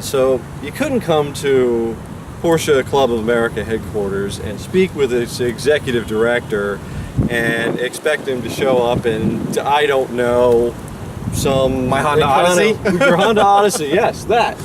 So you couldn't come to Porsche Club of America headquarters and speak with its executive director and expect him to show up and, I don't know, some... My Honda Odyssey? Your Honda Odyssey, yes, that.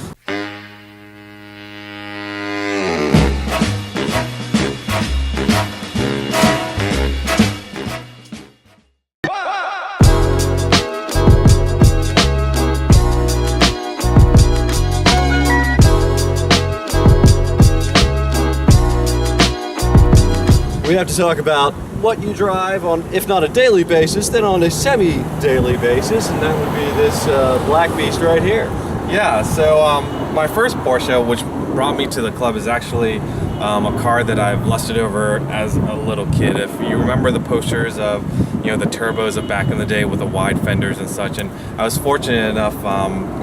We have to talk about what you drive on, if not a daily basis, then on a semi-daily basis, and that would be this black beast right here. Yeah, so my first Porsche, which brought me to the club, is actually a car that I've lusted over as a little kid. If you remember the posters of, the turbos of back in the day with the wide fenders and such, and I was fortunate enough,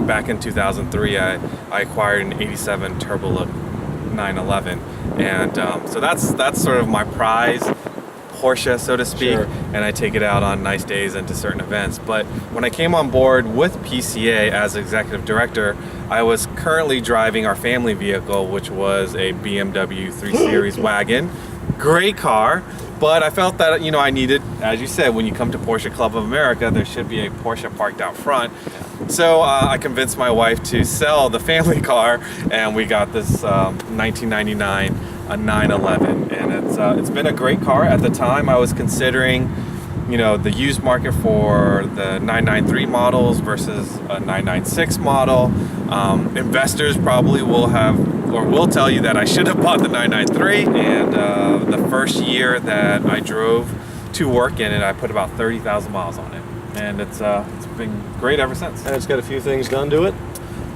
back in 2003, I acquired an 87 Turbo Look 911, and so that's sort of my prize Porsche, so to speak. Sure. And I take it out on nice days and to certain events. But when I came on board with PCA as executive director, I was currently driving our family vehicle, which was a BMW 3 Series wagon. Great car, but I felt that I needed, as you said, when you come to Porsche Club of America, there should be a Porsche parked out front. So I convinced my wife to sell the family car, and we got this 1999 a 911, and it's been a great car. At the time, I was considering, the used market for the 993 models versus a 996 model. Investors probably will tell you that I should have bought the 993. And the first year that I drove to work in it, I put about 30,000 miles on it, and it's been great ever since. And it's got a few things done to it.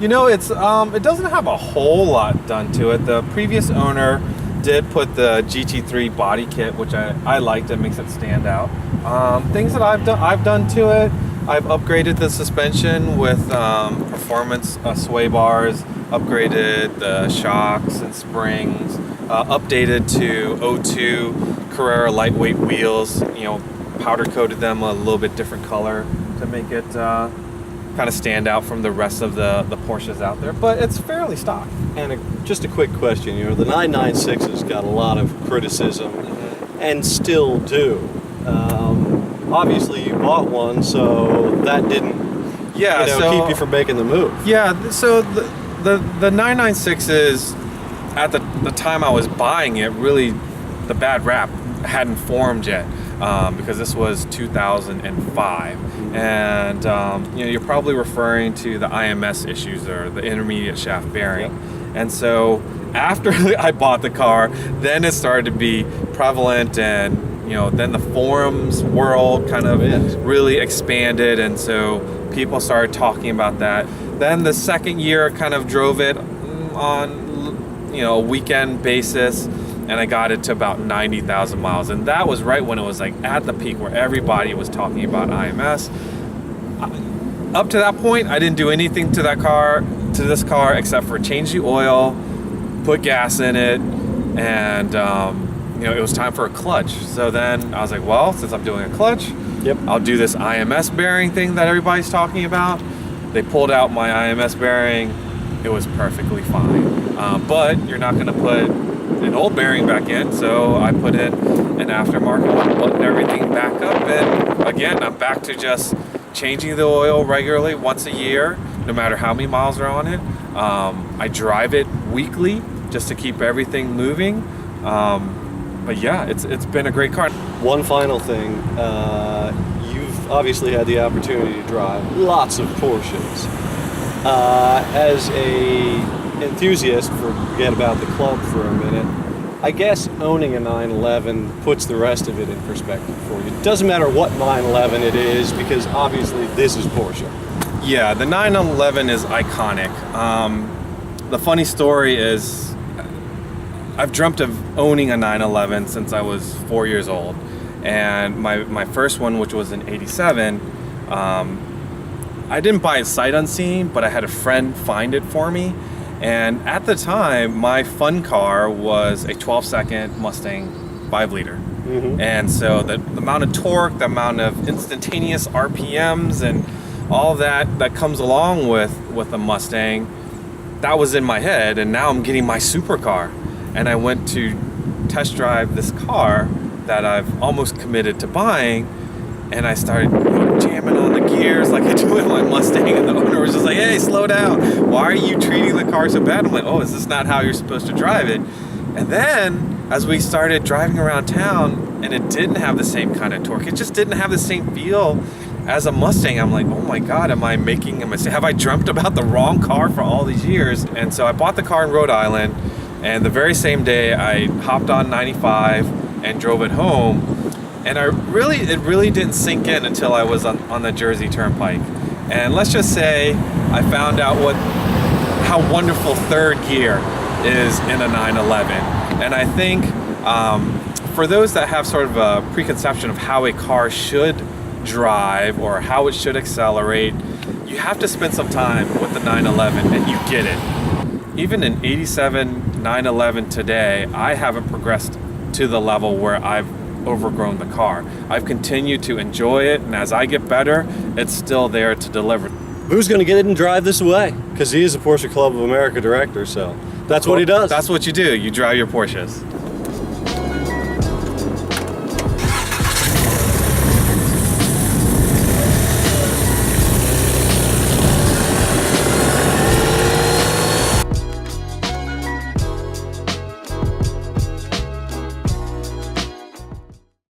It doesn't have a whole lot done to it. The previous owner did put the GT3 body kit, which I liked. It makes it stand out. Things that I've done to it, I've upgraded the suspension with performance sway bars, upgraded the shocks and springs, updated to O2 Carrera lightweight wheels, powder coated them a little bit different color to make it kind of stand out from the rest of the Porsches out there, but it's fairly stock. And just a quick question, the 996 has got a lot of criticism, and still do. Obviously you bought one, so that didn't keep you from making the move. Yeah, so the 996 is, at the time I was buying it, really the bad rap hadn't formed yet, because this was 2005. And you're probably referring to the IMS issues, or the intermediate shaft bearing. Yep. And so after I bought the car, then it started to be prevalent, and then the forums world kind of really expanded, and so people started talking about that. Then the second year kind of drove it on a weekend basis, and I got it to about 90,000 miles, and that was right when it was like at the peak where everybody was talking about IMS. Up to that point, I didn't do anything to this car except for change the oil, put gas in it, and it was time for a clutch. So then I was like, well, since I'm doing a clutch, I'll do this IMS bearing thing that everybody's talking about. They pulled out my IMS bearing. It was perfectly fine, but you're not going to put an old bearing back in, so I put in an aftermarket one, buttoned everything back up, and again, I'm back to just changing the oil regularly once a year, no matter how many miles are on it. I drive it weekly just to keep everything moving. But yeah, it's been a great car. One final thing, you've obviously had the opportunity to drive lots of Porsches. As a enthusiast, forget about the club for a minute, I guess owning a 911 puts the rest of it in perspective for you. It doesn't matter what 911 it is, because obviously this is Porsche. Yeah, the 911 is iconic. The funny story is, I've dreamt of owning a 911 since I was 4 years old, and my first one, which was an 87, I didn't buy it sight unseen, but I had a friend find it for me. And at the time, my fun car was a 12-second Mustang 5-liter. Mm-hmm. And so the amount of torque, the amount of instantaneous RPMs, and all that comes along with a Mustang, that was in my head, and now I'm getting my supercar. And I went to test drive this car that I've almost committed to buying, and I started jamming on the gears like I do with my Mustang, and the owner was just like, hey, slow down. Why are you treating the car so bad? I'm like, oh, is this not how you're supposed to drive it? And then as we started driving around town, and it didn't have the same kind of torque, it just didn't have the same feel as a Mustang. I'm like, oh my God, am I making a mistake? Have I dreamt about the wrong car for all these years? And so I bought the car in Rhode Island, and the very same day I hopped on 95 and drove it home. And it really didn't sink in until I was on the Jersey Turnpike. And let's just say I found out how wonderful third gear is in a 911. And I think for those that have sort of a preconception of how a car should drive or how it should accelerate, you have to spend some time with the 911 and you get it. Even in 87 911 today, I haven't progressed to the level where I've overgrown the car. I've continued to enjoy it, and as I get better, it's still there to deliver. Who's going to get it and drive this away? Because he is a Porsche Club of America director, so that's what he does. That's what you do. You drive your Porsches.